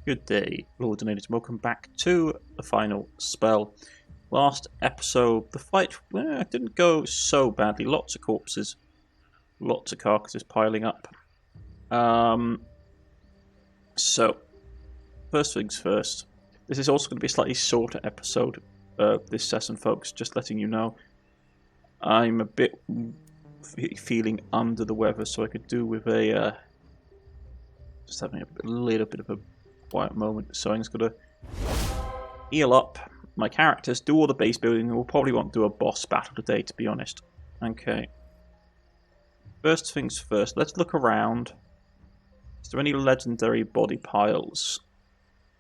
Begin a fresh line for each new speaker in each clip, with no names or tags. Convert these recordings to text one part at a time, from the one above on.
Good day, Lords and Ladies. Welcome back to the final spell. Last episode, the fight didn't go so badly. Lots of corpses, lots of carcasses piling up. So, first things first. This is also going to be a slightly shorter episode this session, folks. Just letting you know. I'm a bit feeling under the weather, so I could do with a just having a little bit of a quiet moment. So I'm just going to heal up my characters, do all the base building, and we'll probably want to do a boss battle today, to be honest. Okay. First things first, let's look around. Is there any legendary body piles?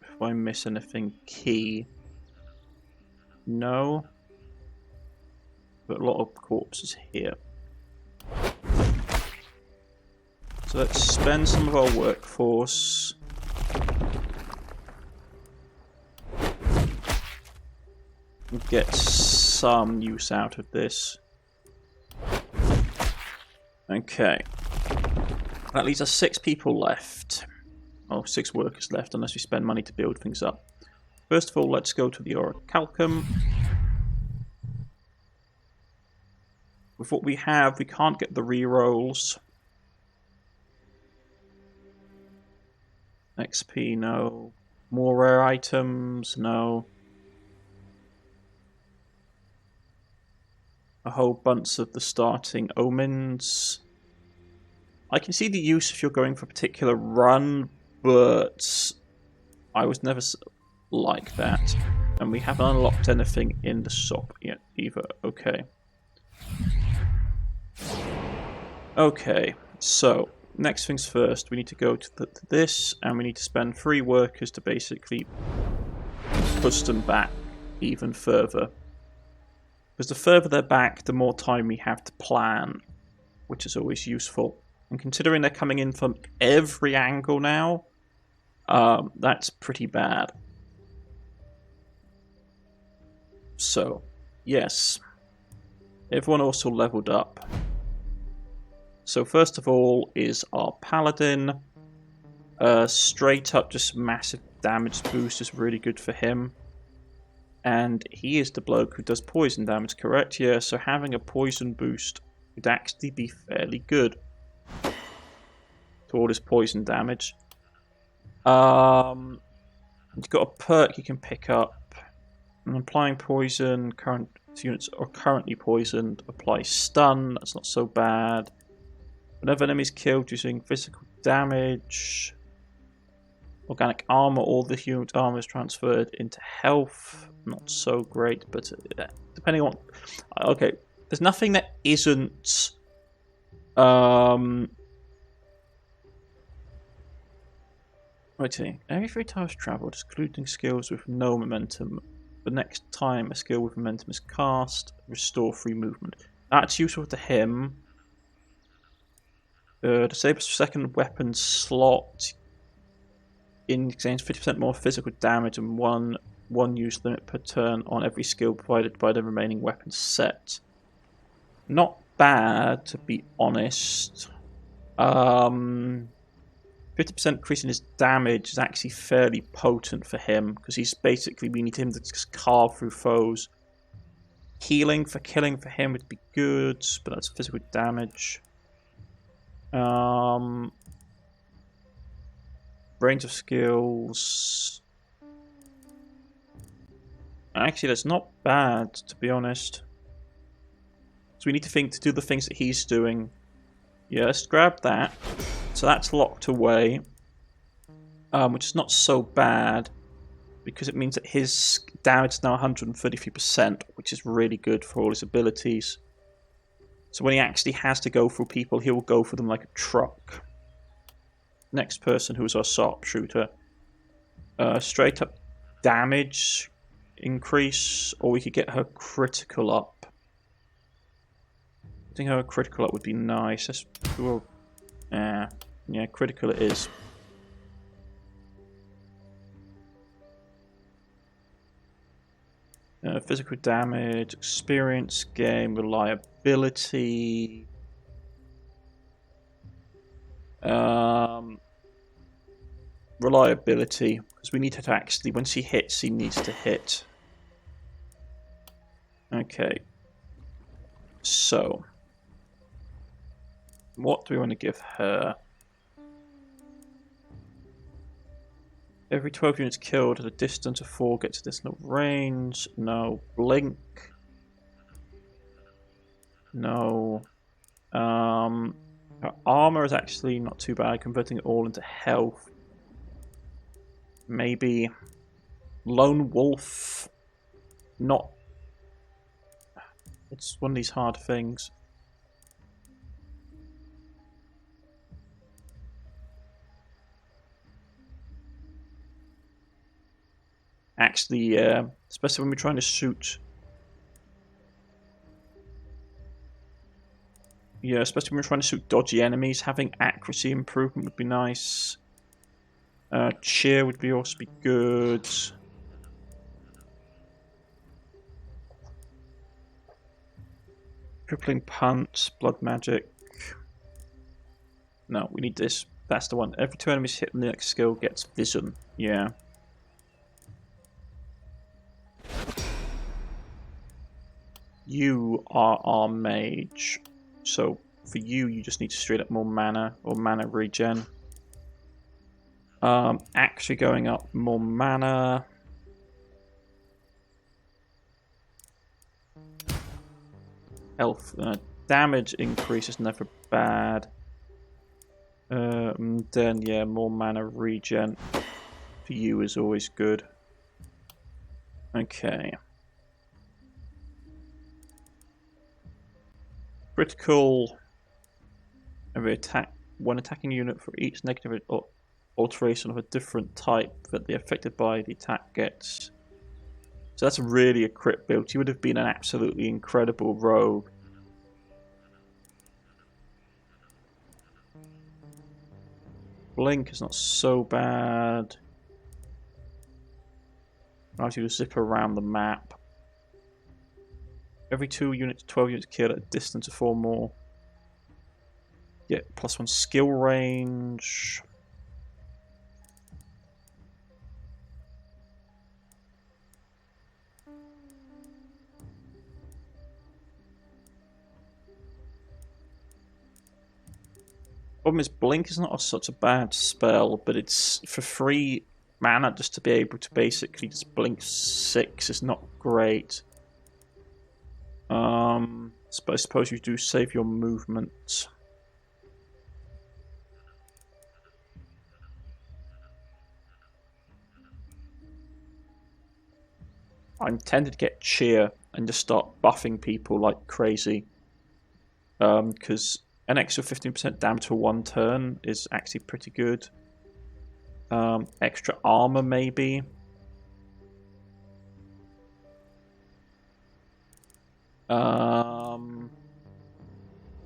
If I miss anything key. No. But a lot of corpses here. So let's spend some of our workforce. And get some use out of this. Okay. That leaves us 6 people left. Oh, 6 workers left, unless we spend money to build things up. First of all, let's go to the Orichalcum. With what we have, we can't get the rerolls. XP, no. More rare items, no. A whole bunch of the starting omens. I can see the use if you're going for a particular run, but I was never like that. And we haven't unlocked anything in the shop yet either. Okay. Okay, so next things first, we need to go to this, and we need to spend 3 workers to basically push them back even further. Because the further they're back, the more time we have to plan, which is always useful. And considering they're coming in from every angle now, that's pretty bad. So, yes. Everyone also leveled up. So first of all is our Paladin. Straight up just massive damage boost is really good for him. And he is the bloke who does poison damage, correct? Yeah, so having a poison boost would actually be fairly good to all his poison damage. You've got a perk you can pick up. And applying poison, current units are currently poisoned. Apply stun, that's not so bad. Whenever enemies killed using physical damage, organic armor, all the human armor is transferred into health. Not so great, but depending on... Okay, there's nothing that isn't... Wait a minute. Every 3 times traveled, excluding skills with no momentum. The next time a skill with momentum is cast, restore free movement. That's useful to him. Disables second weapon slot in exchange 50% more physical damage and one use limit per turn on every skill provided by the remaining weapon set. Not bad, to be honest. 50% increase in his damage is actually fairly potent for him, because he's basically, we need him to just carve through foes. Healing for killing for him would be good, but that's physical damage. Range of skills. Actually, that's not bad, to be honest. So we need to think to do the things that he's doing. Yeah, let's grab that. So that's locked away, which is not so bad, because it means that his damage is now 133%, which is really good for all his abilities. So when he actually has to go for people, he will go for them like a truck. Next person, who is our sharpshooter. Straight up damage increase, or we could get her critical up. I think her critical up would be nice. Let's do a... yeah, critical it is. Physical damage, experience gain, reliability. reliability, because we need her to actually, when she hits, he needs to hit. Okay. So, what do we want to give her? Every 12 units killed at a distance of 4 gets additional range. No. Blink. No. Her armor is actually not too bad, converting it all into health. Maybe Lone Wolf. Not. It's one of these hard things. Actually, especially when we're trying to shoot. Yeah, especially when we're trying to shoot dodgy enemies, having accuracy improvement would be nice. Cheer would also be good. Crippling punch, blood magic. No, we need this. That's the one. Every 2 enemies hit the next skill gets vision. Yeah. You are our mage. So for you, you just need straight up more mana or mana regen. Actually going up more mana. Health damage increase is never bad. Then yeah, more mana regen for you is always good. Okay. Critical. Every attack, one attacking unit for each negative alteration of a different type that they're affected by, the attack gets. So that's really a crit build. He would have been an absolutely incredible rogue. Blink is not so bad. Allows you to zip around the map. Every 2 units, 12 units killed at a distance of 4 more. Get +1 skill range. Problem is, Blink is not such a bad spell, but it's for 3 mana just to be able to basically just blink 6 is not great. But I suppose you do save your movement. I'm tempted to get cheer and just start buffing people like crazy. Because an extra 15% damage for 1 turn is actually pretty good. Extra armor maybe.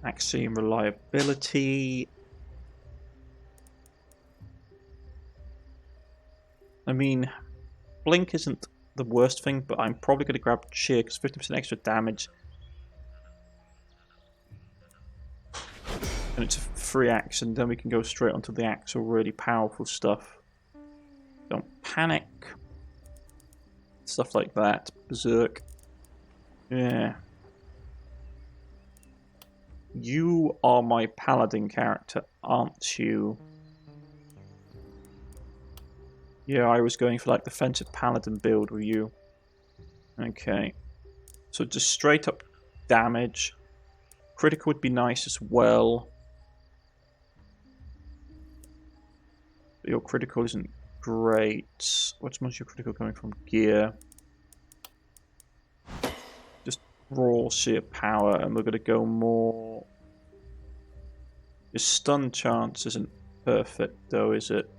Accuracy and reliability. I mean, Blink isn't the worst thing, but I'm probably going to grab Cheer because 50% extra damage. And it's a free action, then we can go straight onto the actual really powerful stuff. Don't panic. Stuff like that. Berserk. Yeah. You are my paladin character, aren't you? Yeah, I was going for like defensive paladin build with you. Okay. So just straight up damage. Critical would be nice as well. But your critical isn't great. What's most your critical coming from? Gear. Just raw sheer power, and we're going to go more. Your stun chance isn't perfect though, is it?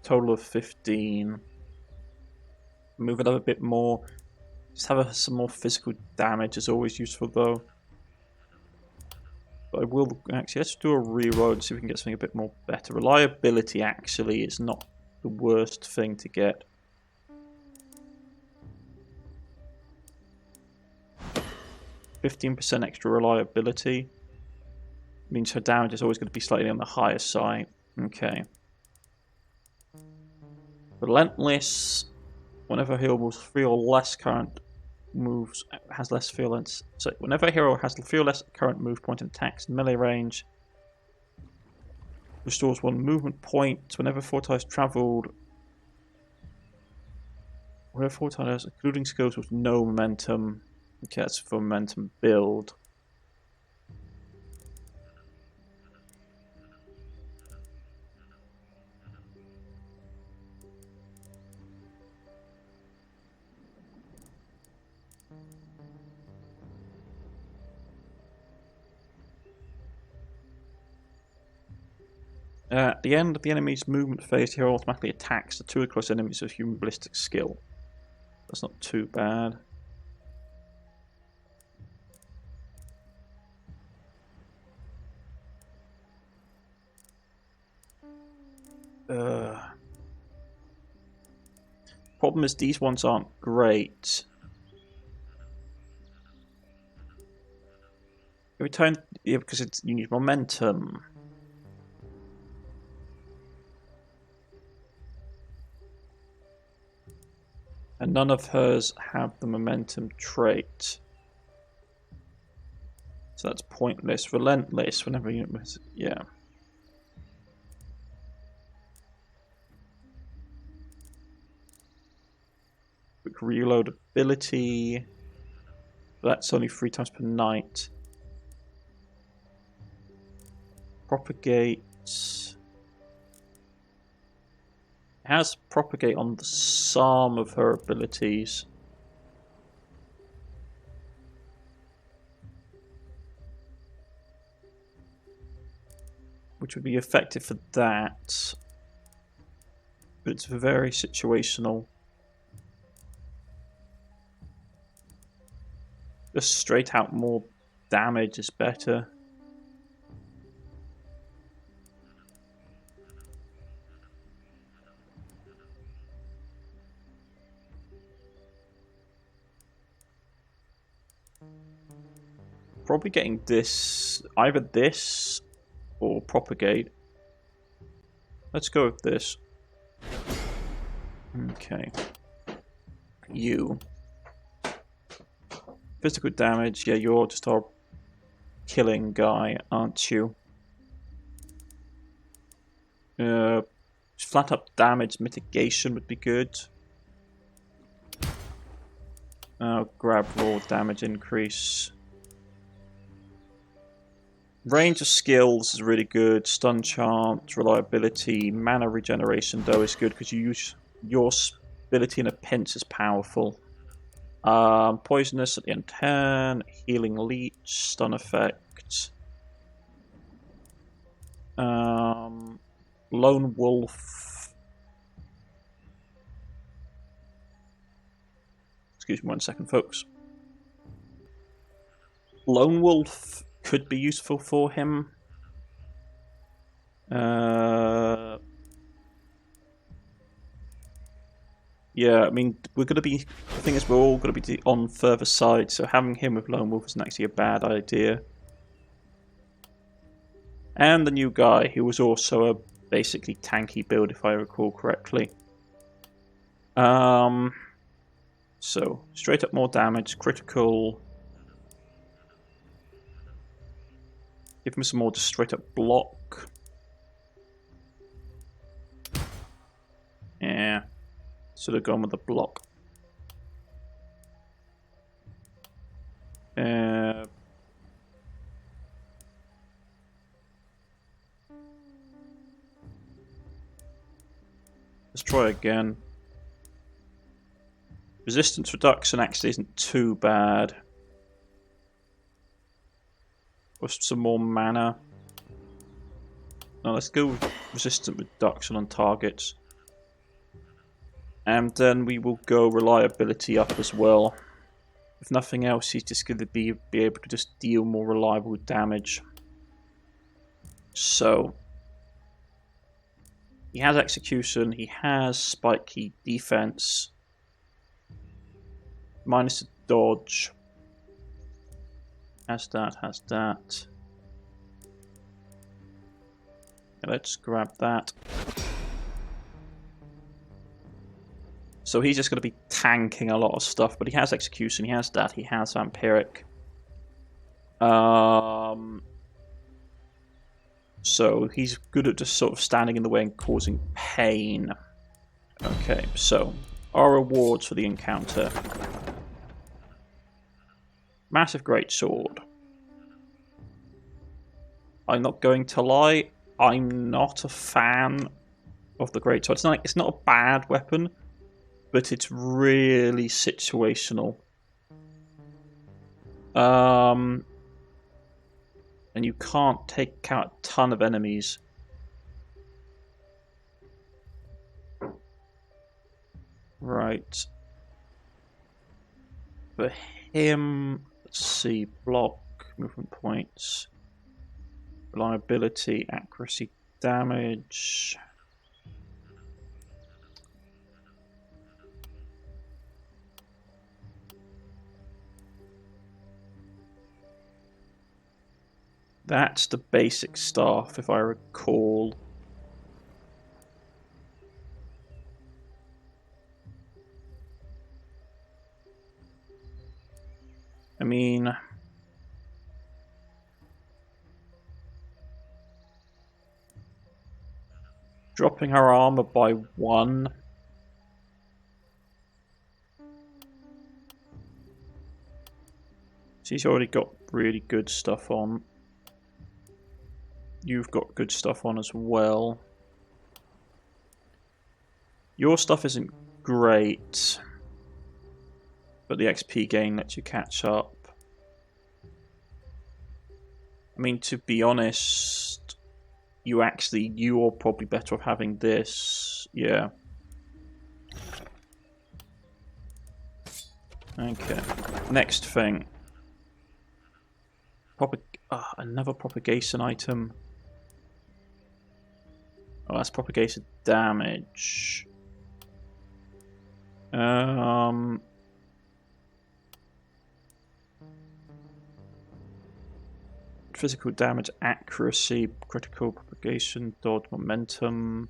Total of 15. Move it up a bit more. Just have some more physical damage is always useful though. But I will actually, let's do a reroll and see if we can get something a bit more better. Reliability actually is not the worst thing to get. 15% extra reliability. Means her damage is always going to be slightly on the higher side. Okay. Relentless. Whenever a hero moves 3 or less current moves, has less violence. So whenever a hero has 3 or less current move point and attacks in melee range, restores 1 movement point. Whenever 4 times travelled, whenever 4 times, including skills with no momentum. Okay, that's for momentum build. At the end of the enemy's movement phase, the hero automatically attacks the 2 close enemies with human ballistic skill. That's not too bad. Problem is, these ones aren't great. Every time, yeah, because you need momentum. And none of hers have the momentum trait. So that's pointless. Relentless, whenever you... yeah. Quick reload ability. That's only 3 times per night. Propagate. Has propagate on some of her abilities. Which would be effective for that. But it's very situational. Just straight out more damage is better. Probably getting this, either this or propagate. Let's go with this. Okay. You. Physical damage, yeah, you're just our killing guy, aren't you? Flat up damage mitigation would be good. Grab raw damage increase. Range of skills is really good. Stun chant, reliability, mana regeneration though is good because you use your ability in a pinch is powerful. Poisonous at the end 10, healing leech, stun effect. Lone wolf. Excuse me 1 second, folks. Lone wolf could be useful for him. Yeah, I mean, we're going to be... The thing is, we're all going to be on further side, so having him with Lone Wolf isn't actually a bad idea. And the new guy, who was also a basically tanky build, if I recall correctly. So, straight up more damage, critical... Give him some more just straight up block. Yeah. Should have gone with the block. Let's try again. Resistance reduction actually isn't too bad. With some more mana. Now let's go with resistance reduction on targets. And then we will go reliability up as well. If nothing else, he's just going to be able to just deal more reliable damage. So, he has execution, he has spike key defense, minus a dodge. Has that, has that. Let's grab that. So he's just going to be tanking a lot of stuff, but he has execution, he has that, he has vampiric. So he's good at just sort of standing in the way and causing pain. Okay, so our rewards for the encounter. Massive greatsword. I'm not going to lie, I'm not a fan of the greatsword. It's not a bad weapon, but it's really situational. And you can't take out a ton of enemies. Right. For him, let's see, block, movement points, reliability, accuracy, damage. That's the basic staff, if I recall. I mean, dropping her armor by 1. She's already got really good stuff on. You've got good stuff on as well. Your stuff isn't great, but the XP gain lets you catch up. I mean, to be honest, you're probably better off having this. Yeah. Okay. Next thing. Another propagation item. Oh, that's propagated damage. Physical damage, accuracy, critical propagation, dodge, momentum.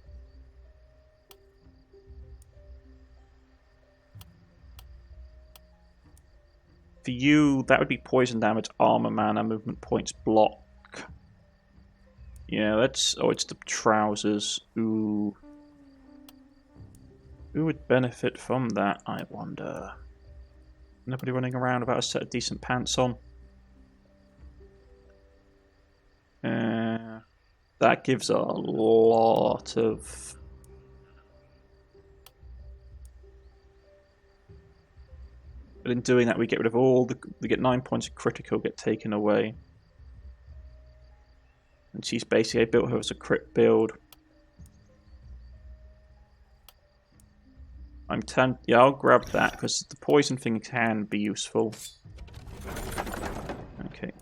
For you, that would be poison damage, armor, mana, movement points, block. Yeah, that's... Oh, it's the trousers. Ooh. Who would benefit from that, I wonder? Nobody running around without a set of decent pants on? That gives a lot of... But in doing that, we get rid of all the... We get 9 points of critical get taken away. And she's basically... I built her as a crit build. Yeah, I'll grab that, because the poison thing can be useful. Okay.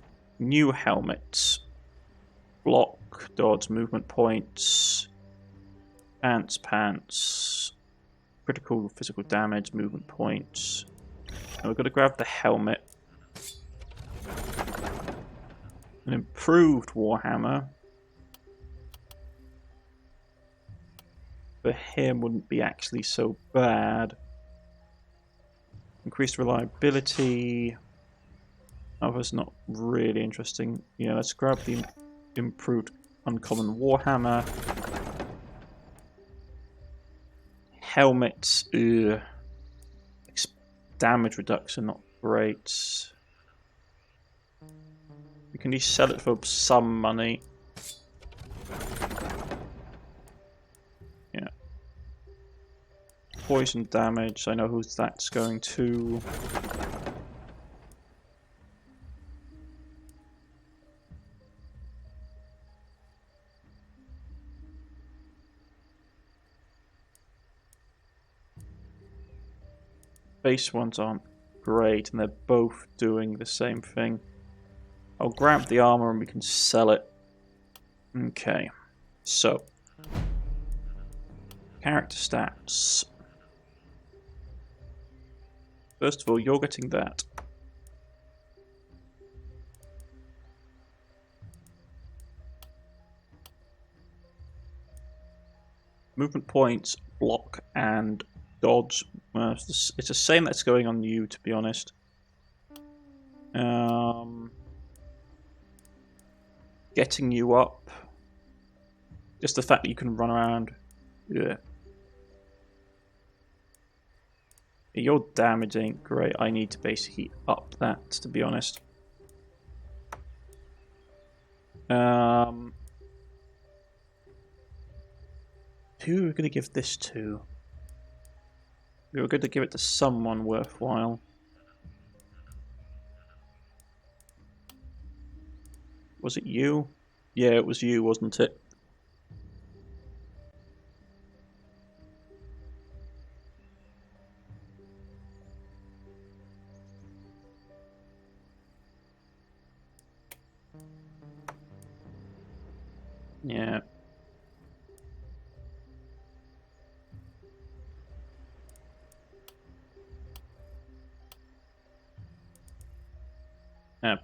New helmets. Block, dodge, movement points. Pants. Critical physical damage, movement points. And we've got to grab the helmet. An improved Warhammer. For him wouldn't be actually so bad. Increased reliability. Others not really interesting. Yeah, let's grab the improved uncommon Warhammer. Helmets. Damage reduction, not great. We can just sell it for some money. Yeah. Poison damage, I know who that's going to. Base ones aren't great, and they're both doing the same thing. I'll grab the armor and we can sell it. Okay, so character stats. First of all, you're getting that. movement points, block, and dodge. It's the same that's going on you, to be honest. Getting you up. Just the fact that you can run around. Yeah. Your damage ain't great. I need to basically up that, to be honest. Who are we going to give this to? We were going to give it to someone worthwhile. Was it you? Yeah, it was you, wasn't it? Yeah.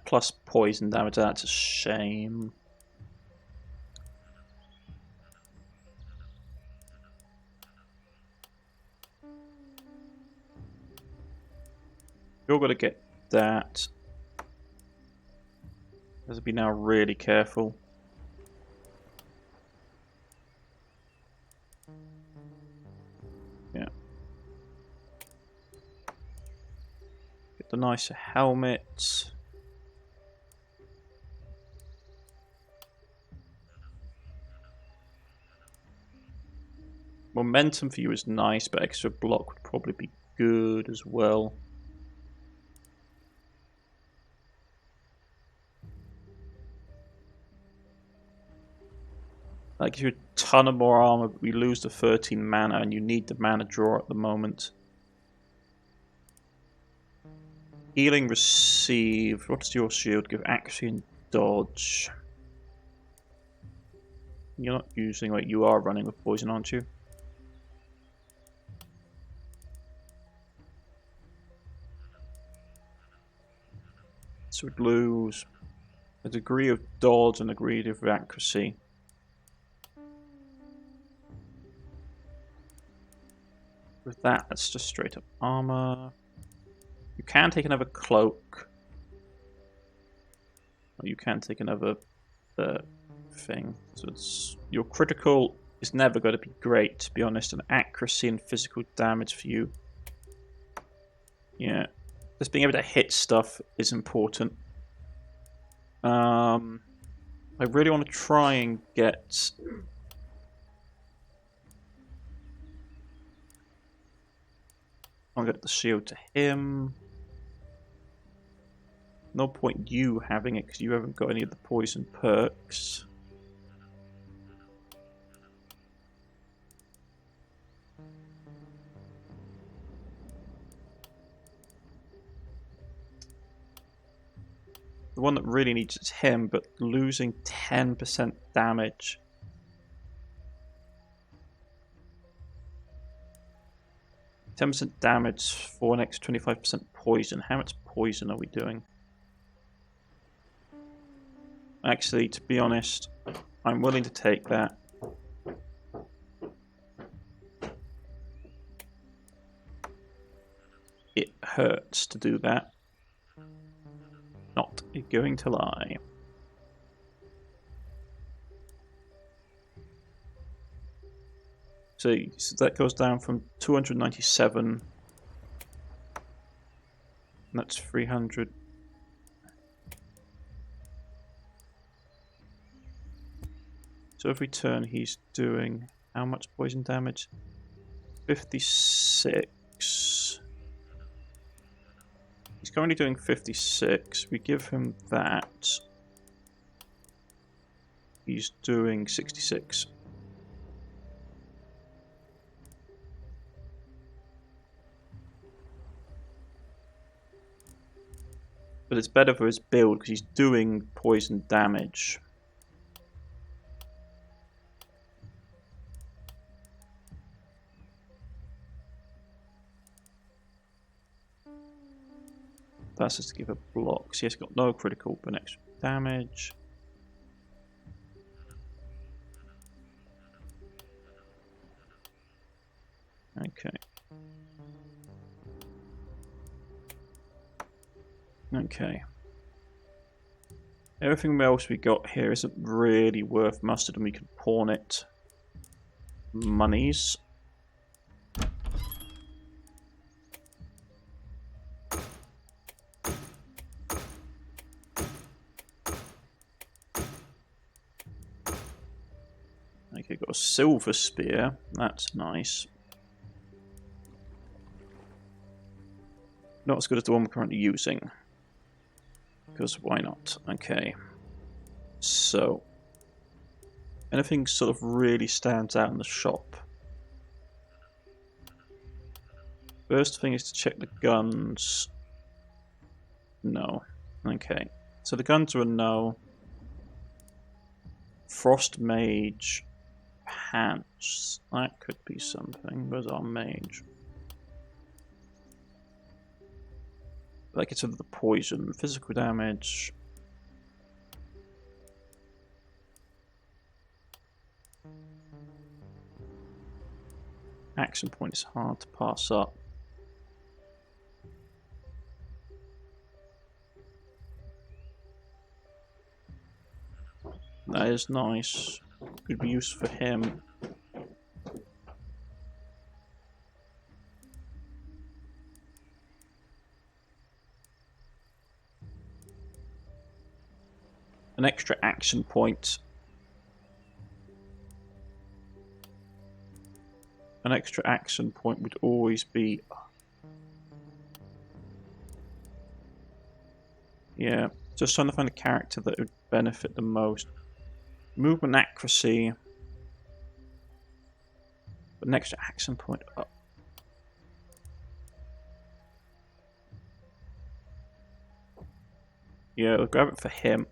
Plus poison damage, that's a shame. You're going to get that. Has to be now really careful. Yeah. Get the nicer helmet. Momentum for you is nice, but extra block would probably be good as well. That gives you a ton of more armor, but we lose the 13 mana, and you need the mana draw at the moment. Healing received. What does your shield give? Accuracy and dodge. You're not using, like, you are running with poison, aren't you? So we'd lose a degree of dodge and a degree of accuracy. With that, that's just straight up armor. You can take another cloak. Or you can take another thing. So it's, your critical is never going to be great, to be honest. And accuracy and physical damage for you. Yeah. Just being able to hit stuff is important. I really want to try and get... I'll get the shield to him. No point you having it because you haven't got any of the poison perks. The one that really needs it is him, but losing 10% damage. %10 damage for an extra 25% poison. How much poison are we doing? Actually, to be honest, I'm willing to take that. It hurts to do that. Not going to lie. So that goes down from 297. That's 300. So every turn he's doing how much poison damage? 56. He's currently doing 56. We give him that. He's doing 66. But it's better for his build because he's doing poison damage. That's just to give a block. So he's got no critical but extra damage. Okay. Okay. Everything else we got here isn't really worth mustard, and we can pawn it. Monies. Okay, got a silver spear. That's nice. Not as good as the one we're currently using. Because why not? Okay. So, anything sort of really stands out in the shop. First thing is to check the guns. No. Okay. So the guns are a no. Frost Mage Pants. That could be something. Where's our mage? Like it's under the poison. Physical damage. Action point is hard to pass up. That is nice. Could be used for him. An extra action point. An extra action point would always be... Yeah, just trying to find a character that would benefit the most. Movement accuracy. But an extra action point up. Yeah, we'll grab it for him.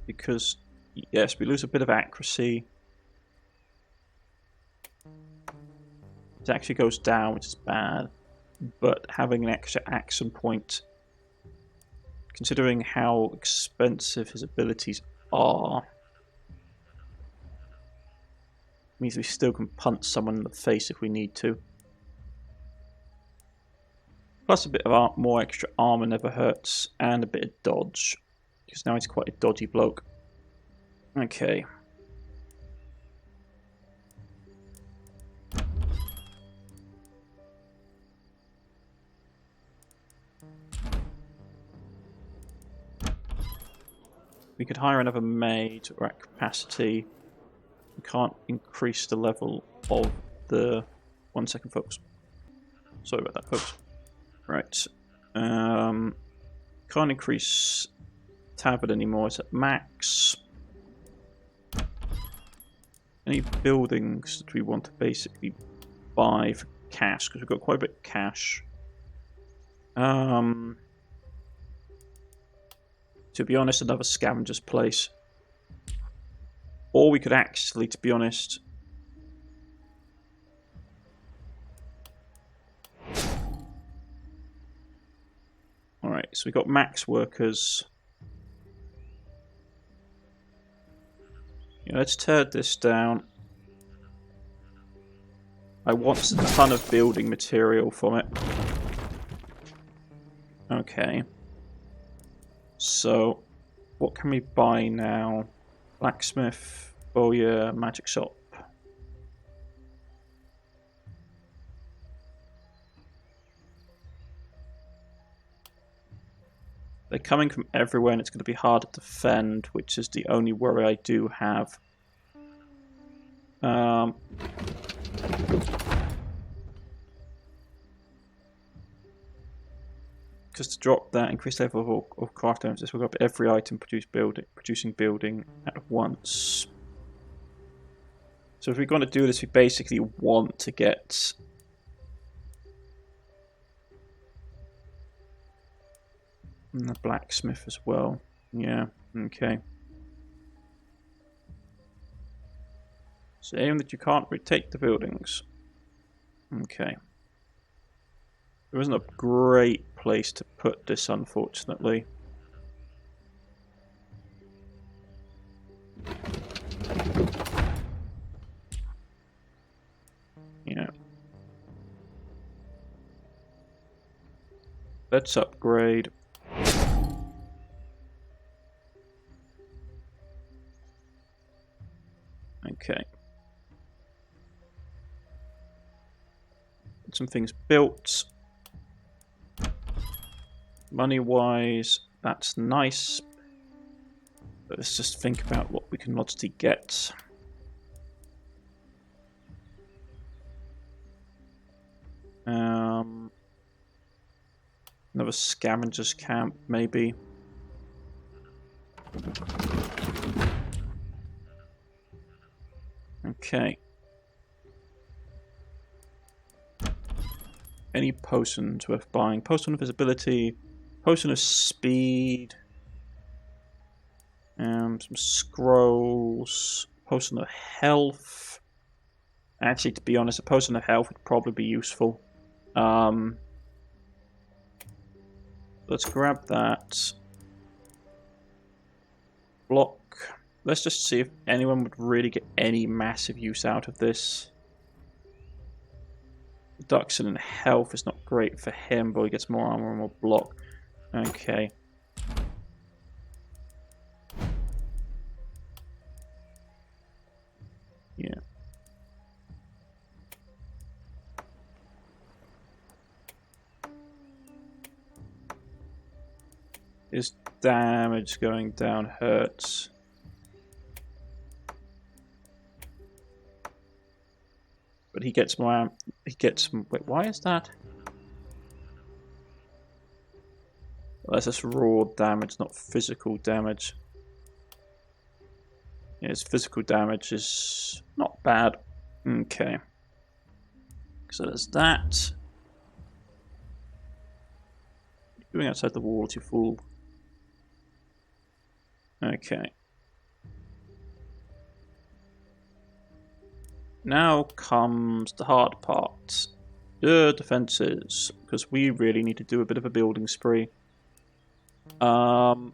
Because, yes, we lose a bit of accuracy. It actually goes down, which is bad. But having an extra action point, considering how expensive his abilities are, means we still can punch someone in the face if we need to. Plus a bit of more extra armor never hurts, and a bit of dodge. Because now he's quite a dodgy bloke. Okay. We could hire another maid or at capacity. We can't increase the level of the... 1 second, folks. Sorry about that, folks. Right. Can't increase tavern anymore. It's at max. Any buildings that we want to basically buy for cash, because we've got quite a bit of cash. To be honest, another scavenger's place. Or we could actually, to be honest... Alright, so we got max workers. Yeah, let's tear this down. I want a ton of building material from it. Okay. So, what can we buy now? Blacksmith, bowyer, magic shop. They're coming from everywhere and it's going to be hard to defend, which is the only worry I do have. Because to drop that increased level of craft items, we'll grab every item producing building at once. So if we're going to do this, we basically want to get the blacksmith as well. Yeah, okay. Saying that you can't retake the buildings. Okay. There isn't a great place to put this, unfortunately. Let's upgrade. Okay. Some things built. Money-wise, that's nice. But let's just think about what we can logically get. Another scavenger's camp, maybe. Okay. Any potions worth buying? Potion of visibility, potion of speed, some scrolls, potion of health. Actually, to be honest, a potion of health would probably be useful. Let's grab that. Block. Let's just see if anyone would really get any massive use out of this. Reduction in health is not great for him, but he gets more armor and more block. Okay. Yeah. His damage going down hurts. But he gets more. He gets. Wait, why is that? Well, that's just raw damage, not physical damage. Yeah, his physical damage is not bad. Okay. So there's that. You're going outside the walls, you fool. Okay. Now comes the hard part. The defenses. Because we really need to do a bit of a building spree. Build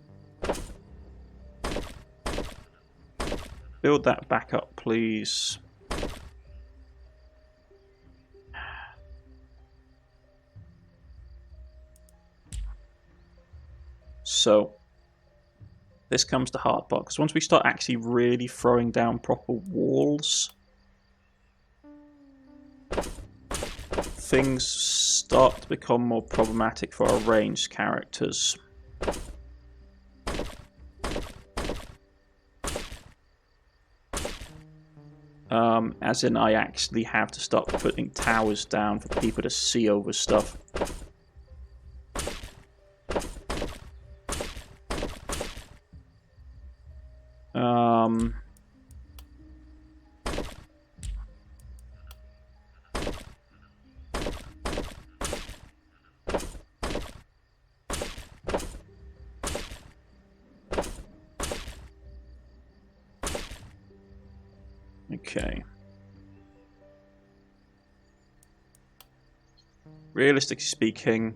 that back up, please. So, this comes the hard part. Because once we start actually really throwing down proper walls, things start to become more problematic for our ranged characters. As in, I actually have to start putting towers down for people to see over stuff. Okay. Realistically speaking,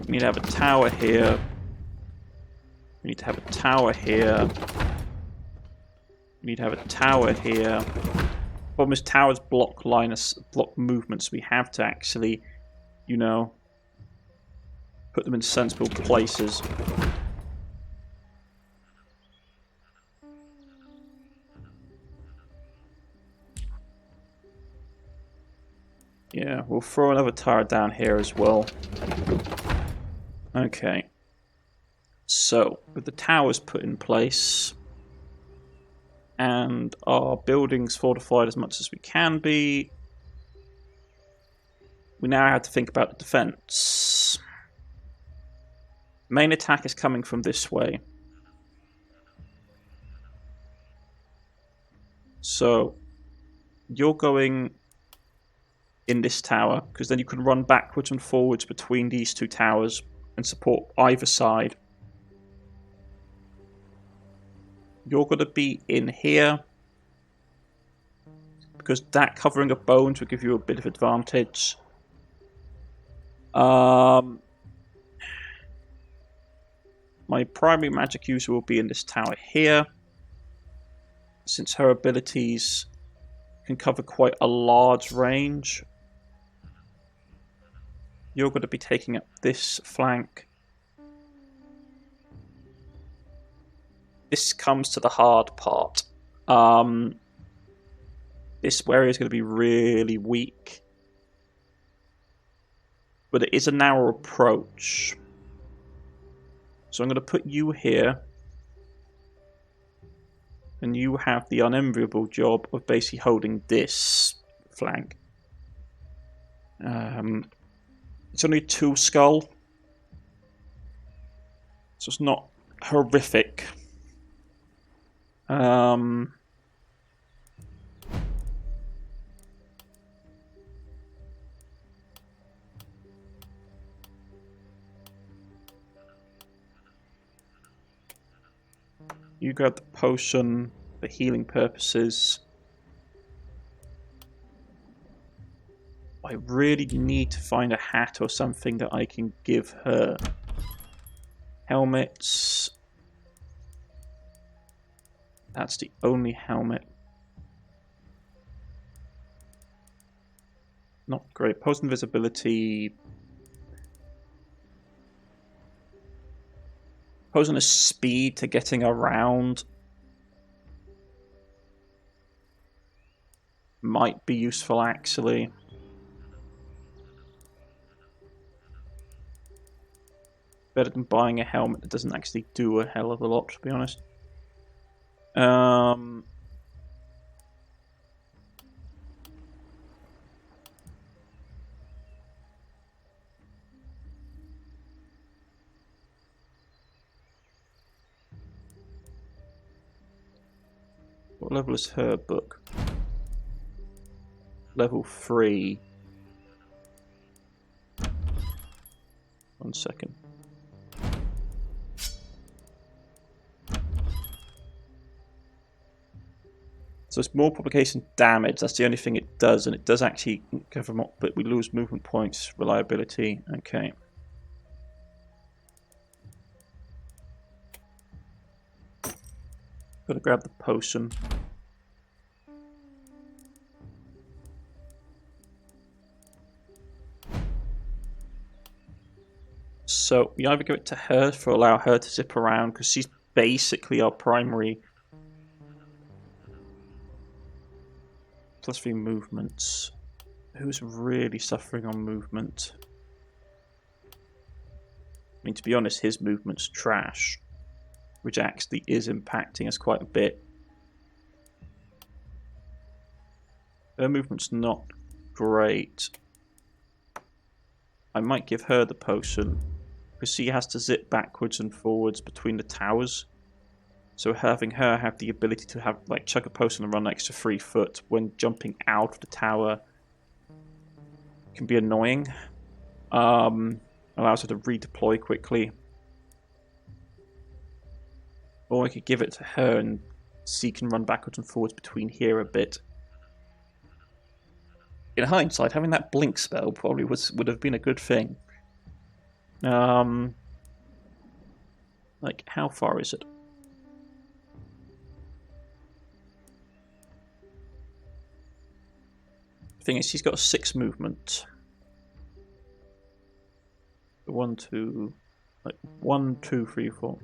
we need to have a tower here. We need to have a tower here. We need to have a tower here. Problem is, towers block block movements. We have to actually, you know, put them in sensible places. Yeah, we'll throw another tower down here as well. Okay. So, with the towers put in place, and our buildings fortified as much as we can be, we now have to think about the defense. Main attack is coming from this way. So, you're going in this tower, because then you can run backwards and forwards between these two towers and support either side. You're going to be in here, because that covering of bones will give you a bit of advantage. My primary magic user will be in this tower here, since her abilities can cover quite a large range. You're going to be taking up this flank. This comes to the hard part. This area is going to be really weak. But it is a narrow approach. So I'm going to put you here. And you have the unenviable job of basically holding this flank. It's only 2 skull. So it's not horrific. You grab the potion for healing purposes. I really need to find a hat or something that I can give her. Helmets. That's the only helmet. Not great. Post invisibility. Posing a speed to getting around might be useful, actually. Better than buying a helmet that doesn't actually do a hell of a lot, to be honest. What level is her book? Level 3. 1 second. So it's more propagation damage, that's the only thing it does, and it does actually cover more, but we lose movement points, reliability, okay. Gotta grab the potion. So we either give it to her for allow her to zip around, because she's basically our primary +3 movements. Who's really suffering on movement? I mean, to be honest, his movement's trash, which actually is impacting us quite a bit. Her movement's not great. I might give her the potion, because she has to zip backwards and forwards between the towers. So having her have the ability to have like chuck a potion and run an extra 3 foot when jumping out of the tower can be annoying. Allows her to redeploy quickly. Or I could give it to her and she can run backwards and forwards between here a bit. In hindsight, having that blink spell probably would have been a good thing. Like, how far is it? Thing is, she's got a 6 movement. 1, 2, like 1, 2, 3, 4.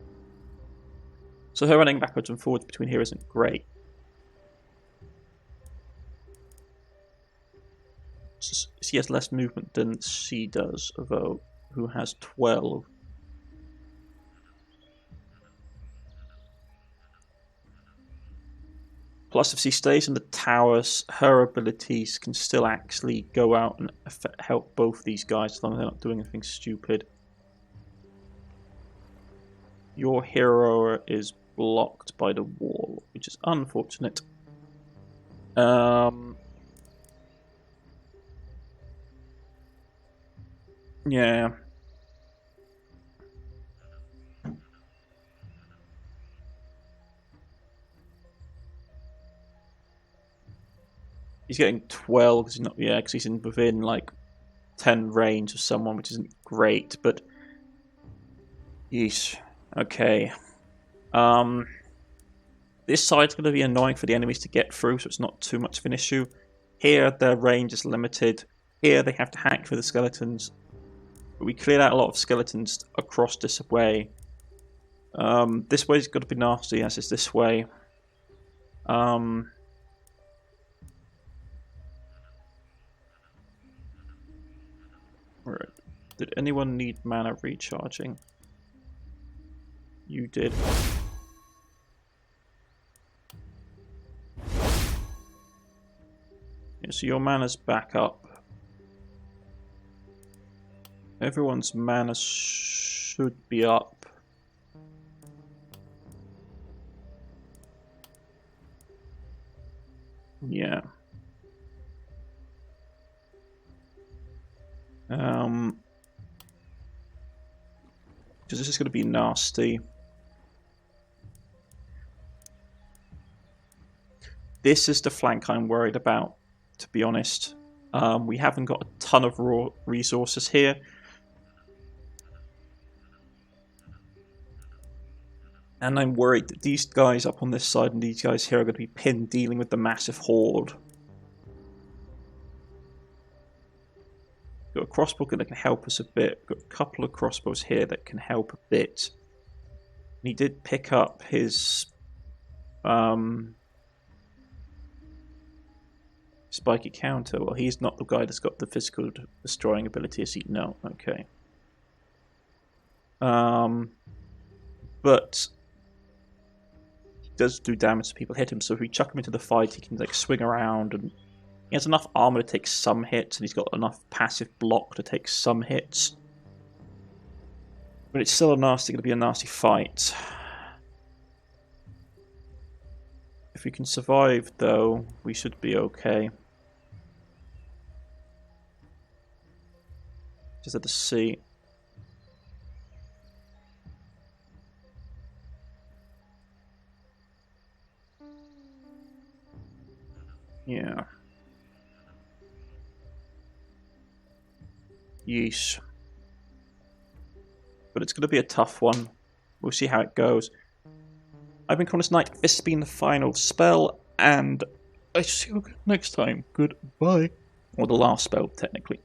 So her running backwards and forwards between here isn't great. She has less movement than she does, although who has 12. Plus, if she stays in the towers, her abilities can still actually go out and help both these guys as long as they're not doing anything stupid. Your hero is blocked by the wall, which is unfortunate. Yeah. He's getting 12 because he's not, yeah, because he's within like 10 range of someone, which isn't great, but yeesh. Okay. This side's going to be annoying for the enemies to get through, so it's not too much of an issue. Here, their range is limited. Here, they have to hack through the skeletons. But we cleared out a lot of skeletons across this way. This way's got to be nasty, as is this way. Alright. Did anyone need mana recharging? You did. Yeah, so your mana's back up. Everyone's mana should be up. Yeah. Because this is going to be nasty. This is the flank I'm worried about, to be honest. We haven't got a ton of raw resources here. And I'm worried that these guys up on this side and these guys here are going to be pinned dealing with the massive horde. Got a crossbow that can help us a bit. Got a couple of crossbows here that can help a bit. And he did pick up his spiky counter. Well, he's not the guy that's got the physical destroying ability, is he? No, okay. But he does do damage to people hit him, so if we chuck him into the fight, he can like swing around, and he has enough armor to take some hits, and he's got enough passive block to take some hits. But it's still going to be a nasty fight. If we can survive, though, we should be okay. Just had to see. Yeah. Yeesh. But it's going to be a tough one. We'll see how it goes. I've been Cornish-knight. This has been the final spell, and I shall see you next time. Goodbye. Or the last spell, technically.